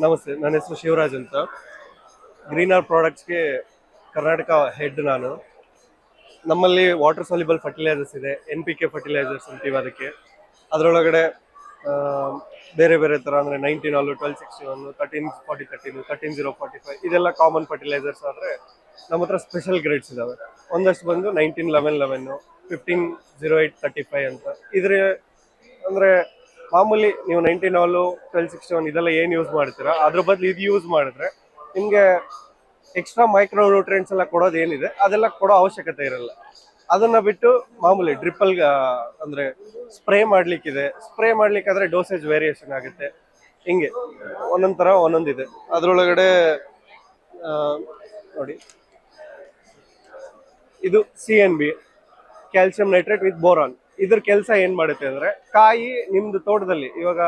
ನಮಸ್ತೆ, ನನ್ನ ಹೆಸರು ಶಿವರಾಜ್ ಅಂತ. ಗ್ರೀನ್ ಆರ್ ಪ್ರಾಡಕ್ಟ್ಸ್ಗೆ ಕರ್ನಾಟಕ ಹೆಡ್ ನಾನು. ನಮ್ಮಲ್ಲಿ ವಾಟರ್ ಸಾಲ್ಯುಬಲ್ ಫರ್ಟಿಲೈಸರ್ಸ್ ಇದೆ, NPK ಫರ್ಟಿಲೈಸರ್ಸ್ ಅಂತೀವಿ ಅದಕ್ಕೆ. ಅದರೊಳಗಡೆ ಬೇರೆ ಬೇರೆ ಥರ ಅಂದರೆ 19 1261 1340 13 ಇದೆಲ್ಲ ಕಾಮನ್ ಫರ್ಟಿಲೈಸರ್ಸ್. ಆದರೆ ನಮ್ಮ ಹತ್ರ ಸ್ಪೆಷಲ್ ಗ್ರೇಡ್ಸ್ ಇದ್ದಾವೆ. ಒಂದಷ್ಟು ಬಂದು 1911 150835 ಅಂತ. ಇದ್ರ ಅಂದರೆ ಮಾಮೂಲಿ ನೀವು 19 1261 ಇದೆಲ್ಲ ಏನು ಯೂಸ್ ಮಾಡ್ತೀರಾ, ಅದ್ರ ಬದಲು ಇದು ಯೂಸ್ ಮಾಡಿದ್ರೆ ನಿಮಗೆ ಎಕ್ಸ್ಟ್ರಾ ಮೈಕ್ರೋ ನ್ಯೂಟ್ರಿಯೆಂಟ್ಸ್ ಎಲ್ಲ ಕೊಡೋದು ಏನಿದೆ ಅದೆಲ್ಲ ಕೊಡೋ ಅವಶ್ಯಕತೆ ಇರಲ್ಲ. ಅದನ್ನ ಬಿಟ್ಟು ಮಾಮೂಲಿ ಡ್ರಿಪ್ಪಲ್ ಅಂದ್ರೆ ಸ್ಪ್ರೇ ಮಾಡ್ಲಿಕ್ಕಿದೆ. ಸ್ಪ್ರೇ ಮಾಡ್ಲಿಕ್ಕಾದ್ರೆ ಡೋಸೇಜ್ ವೇರಿಯೇಷನ್ ಆಗುತ್ತೆ. ಹಿಂಗೆ ಒಂದೊಂದ್ ತರ ಒಂದೊಂದಿದೆ. ಅದ್ರೊಳಗಡೆ ನೋಡಿ, ಇದು CNB, calcium nitrate with boron. ಇದ್ರ ಕೆಲಸ ಏನ್ ಮಾಡುತ್ತೆ ಅಂದ್ರೆ, ಕಾಯಿ ನಿಮ್ದು ತೋಟದಲ್ಲಿ ಇವಾಗ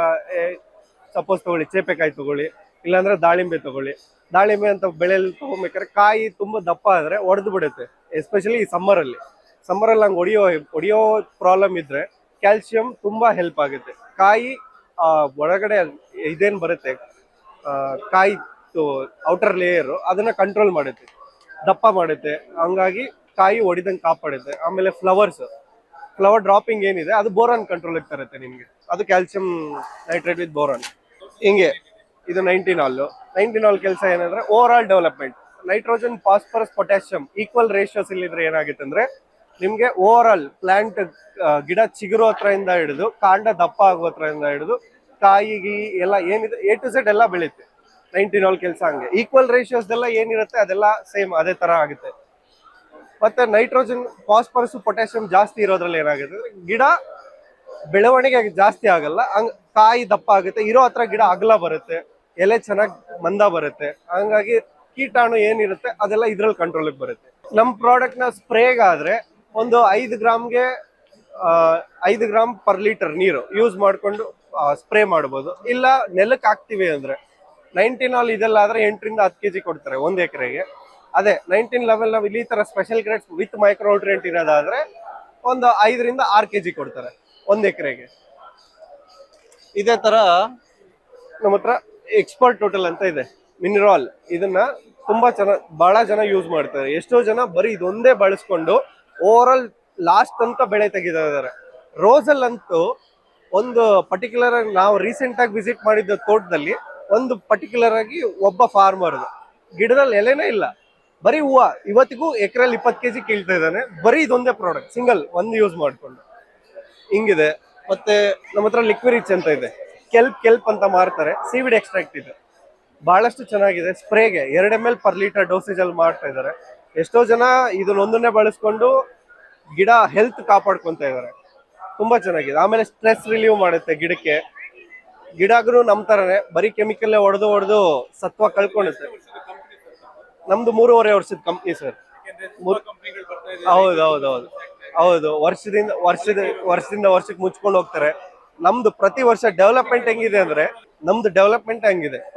ಸಪೋಸ್ ತಗೊಳ್ಳಿ, ಚೇಪೆಕಾಯಿ ತಗೊಳ್ಳಿ, ಇಲ್ಲಾಂದ್ರೆ ದಾಳಿಂಬೆ ತಗೊಳ್ಳಿ. ದಾಳಿಂಬೆ ಅಂತ ಬೆಳೆಯಲ್ಲಿ ತಗೊಬೇಕಾದ್ರೆ ಕಾಯಿ ತುಂಬಾ ದಪ್ಪ ಆದ್ರೆ ಒಡೆದು ಬಿಡುತ್ತೆ. ಎಸ್ಪೆಷಲಿ ಈ ಸಮ್ಮರಲ್ಲಿ ಹಂಗೆ ಹೊಡಿಯೋ ಪ್ರಾಬ್ಲಮ್ ಇದ್ರೆ ಕ್ಯಾಲ್ಸಿಯಂ ತುಂಬಾ ಹೆಲ್ಪ್ ಆಗುತ್ತೆ. ಕಾಯಿ ಒಳಗಡೆ ಇದೇನ್ ಬರುತ್ತೆ, ಕಾಯಿ ಔಟರ್ ಲೇಯರ್ ಅದನ್ನ ಕಂಟ್ರೋಲ್ ಮಾಡುತ್ತೆ, ದಪ್ಪ ಮಾಡುತ್ತೆ. ಹಂಗಾಗಿ ಕಾಯಿ ಹೊಡಿದಂಗೆ ಕಾಪಾಡುತ್ತೆ. ಆಮೇಲೆ ಫ್ಲವರ್ ಡ್ರಾಪಿಂಗ್ ಏನಿದೆ ಅದು ಬೋರಾನ್ ಕಂಟ್ರೋಲ್ ತರುತ್ತೆ ನಿಮ್ಗೆ. ಅದು ಕ್ಯಾಲ್ಸಿಯಂ ನೈಟ್ರೇಟ್ ವಿತ್ ಬೋರಾನ್. ಹಿಂಗೆ ಇದು 19 ಕೆಲಸ ಏನಂದ್ರೆ overall development. Nitrogen, phosphorus, potassium equal ratios ಇಲ್ಲಿದ್ರೆ ಏನಾಗುತ್ತೆ ಅಂದ್ರೆ ನಿಮ್ಗೆ ಓವರ್ ಆಲ್ ಪ್ಲಾಂಟ್ ಗಿಡ ಚಿಗುರು ಹತ್ರದಿಂದ ಹಿಡಿದು ಕಾಂಡ ದಪ್ಪ ಆಗೋ ಹತ್ರದಿಂದ ಹಿಡಿದು ಕಾಯಿಗಿ ಎಲ್ಲ ಏನಿದೆ A to Z ಎಲ್ಲ ಬೆಳೆಯುತ್ತೆ. 19 ಕೆಲಸ ಹಂಗೆ ಈಕ್ವಲ್ ರೇಷಿಯೋಸ್ ಎಲ್ಲ ಏನಿರುತ್ತೆ ಅದೆಲ್ಲ ಸೇಮ್ ಅದೇ ತರ ಆಗುತ್ತೆ. ಮತ್ತೆ ನೈಟ್ರೋಜನ್, ಫಾಸ್ಫರಸ್, ಪೊಟ್ಯಾಷಿಯಂ ಜಾಸ್ತಿ ಇರೋದ್ರಲ್ಲಿ ಏನಾಗುತ್ತೆ ಅಂದ್ರೆ ಗಿಡ ಬೆಳವಣಿಗೆ ಜಾಸ್ತಿ ಆಗಲ್ಲ, ಹಂಗ ಕಾಯಿ ದಪ್ಪ ಆಗುತ್ತೆ, ಇರೋ ಹತ್ರ ಗಿಡ ಅಗಲ ಬರುತ್ತೆ, ಎಲೆ ಚೆನ್ನಾಗಿ ಮಂದ ಬರುತ್ತೆ. ಹಂಗಾಗಿ ಕೀಟಾಣು ಏನಿರುತ್ತೆ ಅದೆಲ್ಲ ಇದ್ರಲ್ಲಿ ಕಂಟ್ರೋಲಿಗೆ ಬರುತ್ತೆ. ನಮ್ಮ ಪ್ರಾಡಕ್ಟ್ ನ ಸ್ಪ್ರೇಗಾದ್ರೆ ಒಂದು 5 ಗ್ರಾಮ್ ಪರ್ ಲೀಟರ್ ನೀರು ಯೂಸ್ ಮಾಡ್ಕೊಂಡು ಸ್ಪ್ರೇ ಮಾಡ್ಬೋದು. ಇಲ್ಲ ನೆಲಕ್ಕೆ ಹಾಕ್ತಿವಿ ಅಂದ್ರೆ 19 ಇದೆಲ್ಲ ಆದ್ರೆ 8 ರಿಂದ 10 kg ಕೊಡ್ತಾರೆ 1 ಎಕರೆಗೆ. ಅದೇ 1911 ಈ ತರ ಸ್ಪೆಷಲ್ ಗ್ರೇಡ್ಸ್ ವಿತ್ ಮೈಕ್ರೋನ್ಯೂಟ್ರಿಯೆಂಟ್ ಇರೋದಾದ್ರೆ ಒಂದು 5 ರಿಂದ 6 kg ಕೊಡ್ತಾರೆ 1 ಎಕರೆಗೆ. ಇದೇ ತರ ನಮ್ಮ ಹತ್ರ ಎಕ್ಸ್ಪರ್ಟ್ ಟೋಟಲ್ ಅಂತ ಇದೆ, ಮಿನರಾಲ್. ಇದನ್ನ ಬಹಳ ಜನ ಯೂಸ್ ಮಾಡ್ತಾರೆ. ಎಷ್ಟೋ ಜನ ಬರೀ ಇದೊಂದೇ ಬಳಸ್ಕೊಂಡು ಓವರ್ ಆಲ್ ಲಾಸ್ಟ್ ಅಂತ ಬೆಳೆ ತೆಗಿತಾರೆ. ರೋಸಲ್ಲಂತೂ ಒಂದು ಪರ್ಟಿಕ್ಯುಲರ್ ಆಗಿ ನಾವು ರೀಸೆಂಟ್ ಆಗಿ ವಿಸಿಟ್ ಮಾಡಿದ್ದ ತೋಟದಲ್ಲಿ ಒಂದು ಪರ್ಟಿಕ್ಯುಲರ್ ಆಗಿ ಒಬ್ಬ ಫಾರ್ಮರ್ ಗಿಡದಲ್ಲಿ ಎಲೆನೇ ಇಲ್ಲ, ಬರೀ ಹೂವ. ಇವತ್ತಿಗೂ ಎಕರೆಲ್ಲಿ 20 kg ಕೀಳ್ತಾ ಇದ್ದಾನೆ, ಬರೀ ಇದೊಂದೇ ಪ್ರಾಡಕ್ಟ್ ಸಿಂಗಲ್ ಒಂದು ಯೂಸ್ ಮಾಡ್ಕೊಂಡು. ಹಿಂಗಿದೆ. ಮತ್ತೆ ನಮ್ಮ ಹತ್ರ ಲಿಕ್ವಿರಿಚ್ ಅಂತ ಇದೆ, ಕೆಲ್ಪ್ ಅಂತ ಮಾರ್ತಾರೆ, ಸೀವಿಡ್ ಎಕ್ಸ್ಟ್ರಾಕ್ಟ್ ಇದೆ. ಬಹಳಷ್ಟು ಚೆನ್ನಾಗಿದೆ. ಸ್ಪ್ರೇಗೆ 2 ml ಪರ್ ಲೀಟರ್ ಡೋಸೇಜ್ ಅಲ್ಲಿ ಮಾಡ್ತಾ ಇದ್ದಾರೆ. ಎಷ್ಟೋ ಜನ ಇದನ್ನೊಂದನ್ನೇ ಬಳಸ್ಕೊಂಡು ಗಿಡ ಹೆಲ್ತ್ ಕಾಪಾಡ್ಕೊಂತ ಇದ್ದಾರೆ. ತುಂಬಾ ಚೆನ್ನಾಗಿದೆ. ಆಮೇಲೆ ಸ್ಟ್ರೆಸ್ ರಿಲೀವ್ ಮಾಡುತ್ತೆ ಗಿಡಕ್ಕೆ. ಗಿಡಗಳು ನಮ್ ತರನೇ ಬರೀ ಕೆಮಿಕಲ್ ಹೊಡೆದು ಸತ್ವ ಕಳ್ಕೊಳ್ಳುತ್ತೆ. ನಮ್ದು 3.5 ವರ್ಷದ ಕಂಪ್ನಿ ಸರ್. ಹೌದು. ವರ್ಷದಿಂದ ವರ್ಷಕ್ಕೆ ಮುಚ್ಕೊಂಡು ಹೋಗ್ತಾರೆ. ನಮ್ದು ಪ್ರತಿ ವರ್ಷ ಡೆವಲಪ್ಮೆಂಟ್ ಹೆಂಗಿದೆ ಅಂದ್ರೆ,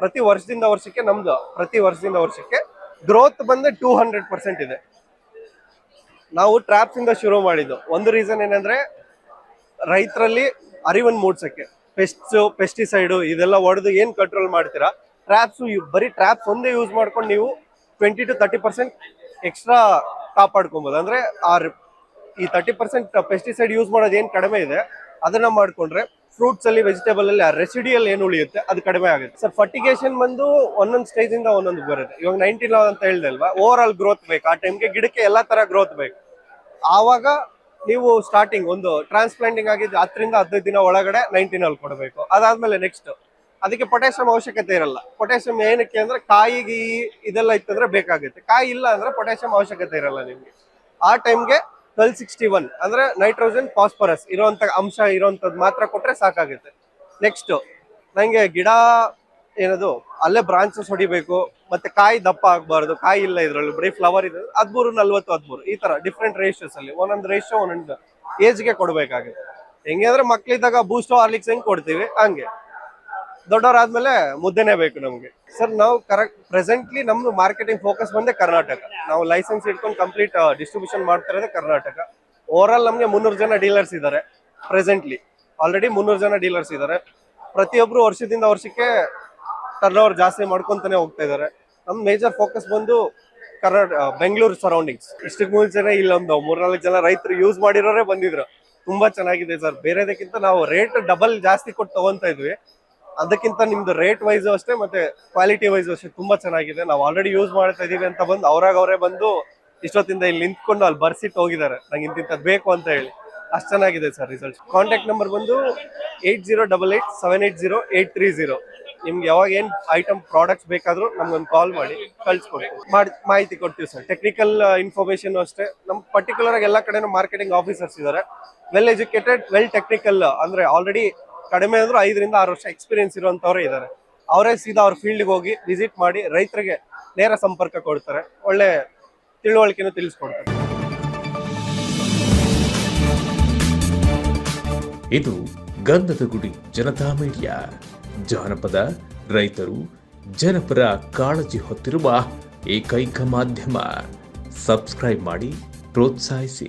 ಪ್ರತಿ ವರ್ಷದಿಂದ ವರ್ಷಕ್ಕೆ ಗ್ರೋತ್ ಬಂದ್ರೆ 200% ಇದೆ. ನಾವು ಟ್ರಾಪ್ಸ್ ಇಂದ ಶುರು ಮಾಡಿದ್ದು. ಒಂದು ರೀಸನ್ ಏನಂದ್ರೆ ರೈತರಲ್ಲಿ ಅರಿವನ್ನು ಮೂಡ್ಸಕ್ಕೆ. ಪೆಸ್ಟಿಸೈಡ್ ಇದೆಲ್ಲ ಹೊಡೆದು ಏನ್ ಕಂಟ್ರೋಲ್ ಮಾಡ್ತೀರಾ, ಬರೀ ಟ್ರಾಪ್ಸ್ ಒಂದೇ ಯೂಸ್ ಮಾಡ್ಕೊಂಡು ನೀವು 20 to 30% ಎಕ್ಸ್ಟ್ರಾ ಕಾಪಾಡ್ಕೊಬಹುದು. ಅಂದ್ರೆ ಈ 30% ಪೆಸ್ಟಿಸೈಡ್ ಯೂಸ್ ಮಾಡೋದು ಏನ್ ಕಡಿಮೆ ಇದೆ ಅದನ್ನ ಮಾಡ್ಕೊಂಡ್ರೆ ಫ್ರೂಟ್ಸ್ ಅಲ್ಲಿ, ವೆಜಿಟೇಬಲ್ ಅಲ್ಲಿ ರೆಸಿಡಿಯಲ್ ಏನು ಉಳಿಯುತ್ತೆ ಅದು ಕಡಿಮೆ ಆಗುತ್ತೆ. ಸರ್ ಫರ್ಟಿಗೇಷನ್ ಬಂದು ಒಂದೊಂದು ಸ್ಟೇಜ್ ಇಂದ ಒಂದೊಂದು ಬರುತ್ತೆ. ಇವಾಗ 19 ಅಂತ ಹೇಳ್ದೆ ಅಲ್ವಾ, ಓವರ್ ಆಲ್ ಗ್ರೋತ್ ಬೇಕು. ಆ ಟೈಮ್ಗೆ ಗಿಡಕ್ಕೆ ಎಲ್ಲಾ ತರ ಗ್ರೋತ್ ಬೇಕು. ಆವಾಗ ನೀವು ಸ್ಟಾರ್ಟಿಂಗ್ ಒಂದು ಟ್ರಾನ್ಸ್ಪ್ಲಾಂಟಿಂಗ್ ಆಗಿದ್ದು 10 ರಿಂದ 15 ದಿನ ಒಳಗಡೆ 19 ಕೊಡಬೇಕು. ಅದಾದ್ಮೇಲೆ ನೆಕ್ಸ್ಟ್ ಅದಕ್ಕೆ ಪೊಟ್ಯಾಷಿಯಂ ಅವಶ್ಯಕತೆ ಇರಲ್ಲ. ಪೊಟ್ಯಾಷಿಯಂ ಏನಕ್ಕೆ ಅಂದ್ರೆ ಕಾಯಿಗೆ ಇದೆಲ್ಲ ಇತ್ತಂದ್ರೆ ಬೇಕಾಗುತ್ತೆ, ಕಾಯಿ ಇಲ್ಲ ಅಂದ್ರೆ ಪೊಟ್ಯಾಷಿಯಂ ಅವಶ್ಯಕತೆ ಇರಲ್ಲ ನಿಮ್ಗೆ. ಆ ಟೈಮ್ಗೆ 1261 ಅಂದ್ರೆ ನೈಟ್ರೋಜನ್, ಫಾಸ್ಫರಸ್ ಇರೋಂಥದ್ದು ಮಾತ್ರ ಕೊಟ್ರೆ ಸಾಕಾಗುತ್ತೆ. ನೆಕ್ಸ್ಟ್ ನಂಗೆ ಗಿಡ ಏನದು ಅಲ್ಲೇ ಬ್ರಾಂಚಸ್ ಹೊಡಿಬೇಕು, ಮತ್ತೆ ಕಾಯಿ ದಪ್ಪ ಆಗ್ಬಾರ್ದು, ಕಾಯಿ ಇಲ್ಲ ಇದ್ರಲ್ಲಿ ಬರೀ ಫ್ಲವರ್ ಇದೆ, 13 40 13 ಈ ತರ ಡಿಫ್ರೆಂಟ್ ರೇಷಿಯೋಸ್ ಅಲ್ಲಿ ಒಂದೊಂದು ರೇಷಿಯೋ ಒಂದೊಂದು ಏಜ್ಗೆ ಕೊಡ್ಬೇಕಾಗುತ್ತೆ. ಹೆಂಗೆ ಅಂದ್ರೆ ಮಕ್ಳಿದ್ದಾಗ ಬೂಸ್ಟ್ ಹಾರ್ಲಿಕ್ಸ್ ಹೆಂಗ್ ಕೊಡ್ತೀವಿ ಹಂಗೆ, ದೊಡ್ಡವರಾದ್ಮೇಲೆ ಮುದ್ದೆನೇ ಬೇಕು ನಮ್ಗೆ. ಸರ್ ನಾವು ಪ್ರೆಸೆಂಟ್ಲಿ ನಮ್ದು ಮಾರ್ಕೆಟಿಂಗ್ ಫೋಕಸ್ ಬಂದೆ ಕರ್ನಾಟಕ. ನಾವು ಲೈಸೆನ್ಸ್ ಇಟ್ಕೊಂಡು ಕಂಪ್ಲೀಟ್ ಡಿಸ್ಟ್ರಿಬ್ಯೂಷನ್ ಮಾಡ್ತಾ ಇರೋದೇ ಕರ್ನಾಟಕ. ಓವರ್ ಆಲ್ ನಮ್ಗೆ 300 ಜನ ಡೀಲರ್ಸ್ ಇದ್ದಾರೆ ಪ್ರೆಸೆಂಟ್ಲಿ. ಆಲ್ರೆಡಿ 300 ಜನ ಡೀಲರ್ಸ್ ಇದ್ದಾರೆ. ಪ್ರತಿಯೊಬ್ರು ವರ್ಷದಿಂದ ವರ್ಷಕ್ಕೆ ಟರ್ನ್ ಓವರ್ ಜಾಸ್ತಿ ಮಾಡ್ಕೊಂತಾನೆ ಹೋಗ್ತಾ ಇದ್ದಾರೆ. ನಮ್ ಮೇಜರ್ ಫೋಕಸ್ ಬಂದು ಬೆಂಗಳೂರು ಸರೌಂಡಿಂಗ್ಸ್. ಇಷ್ಟಕ್ಕೆ ಮುಂಚೆನೆ ಇಲ್ಲೊಂದು 3-4 ಜನ ರೈತರು ಯೂಸ್ ಮಾಡಿರೋರೇ ಬಂದಿದ್ರು. ತುಂಬಾ ಚೆನ್ನಾಗಿದೆ ಸರ್. ಬೇರೆದಕ್ಕಿಂತ ನಾವು ರೇಟ್ ಡಬಲ್ ಜಾಸ್ತಿ ಕೊಟ್ಟು ತಗೊಂತಾ ಇದ್ವಿ, ಅದಕ್ಕಿಂತ ನಿಮ್ದು ರೇಟ್ ವೈಸ್ ಅಷ್ಟೇ ಮತ್ತೆ ಕ್ವಾಲಿಟಿ ವೈಸ್ ಅಷ್ಟೇ ತುಂಬಾ ಚೆನ್ನಾಗಿದೆ. ನಾವು ಆಲ್ರೆಡಿ ಯೂಸ್ ಮಾಡ್ತಾ ಇದೀವಿ ಅಂತ ಬಂದು ಅವರೇ ಬಂದು ಇಷ್ಟೊತ್ತಿಂದ ಇಲ್ಲಿ ನಿಂತ್ಕೊಂಡು ಅಲ್ಲಿ ಬರ್ಸಿಟ್ಟು ಹೋಗಿದ್ದಾರೆ, ನಂಗೆ ಇಂತಿಂತದ್ ಬೇಕು ಅಂತ ಹೇಳಿ. ಅಷ್ಟು ಚೆನ್ನಾಗಿದೆ ಸರ್ ರಿಸಲ್ಟ್. ಕಾಂಟ್ಯಾಕ್ಟ್ ನಂಬರ್ ಬಂದು 8088780830. ನಿಮ್ಗೆ ಯಾವಾಗ ಏನ್ ಐಟಮ್ ಪ್ರಾಡಕ್ಟ್ಸ್ ಬೇಕಾದ್ರೂ ನಮ್ಗೊಂದು ಕಾಲ್ ಮಾಡಿ ಕಳ್ಸಿಕೊಡ್ತೀವಿ, ಮಾಹಿತಿ ಕೊಡ್ತೀವಿ ಸರ್. ಟೆಕ್ನಿಕಲ್ ಇನ್ಫಾರ್ಮೇಶನ್ ಅಷ್ಟೇ. ನಮ್ ಪರ್ಟಿಕ್ಯುಲರ್ ಆಗಿ ಎಲ್ಲ ಕಡೆನೂ ಮಾರ್ಕೆಟಿಂಗ್ ಆಫೀಸರ್ಸ್ ಇದ್ದಾರೆ, ವೆಲ್ ಎಜುಕೇಟೆಡ್, ವೆಲ್ ಟೆಕ್ನಿಕಲ್, ಅಂದ್ರೆ ಆಲ್ರೆಡಿ ಕಡಿಮೆ ಅಂದ್ರೂ 5 ರಿಂದ 6 ವರ್ಷ ಎಕ್ಸ್ಪೀರಿಯನ್ಸ್ ಇರುವಂತವರೇ ಇದ್ದಾರೆ. ಅವರೇ ಸೀದಾ ಅವ್ರ ಫೀಲ್ಡ್ಗೆ ಹೋಗಿ ವಿಸಿಟ್ ಮಾಡಿ ರೈತರಿಗೆ ನೇರ ಸಂಪರ್ಕ ಕೊಡ್ತಾರೆ, ಒಳ್ಳೆ ತಿಳುವಳಿಕೆನೂ ತಿಳಿಸ್ಕೊಡ್ತಾರೆ. ಇದು ಗಂಧದ ಗುಡಿ ಜನತಾ ಮೀಡಿಯಾ. ಜಾನಪದ, ರೈತರು, ಜನಪರ ಕಾಳಜಿ ಹೊತ್ತಿರುವ ಏಕೈಕ ಮಾಧ್ಯಮ. ಸಬ್ಸ್ಕ್ರೈಬ್ ಮಾಡಿ, ಪ್ರೋತ್ಸಾಹಿಸಿ.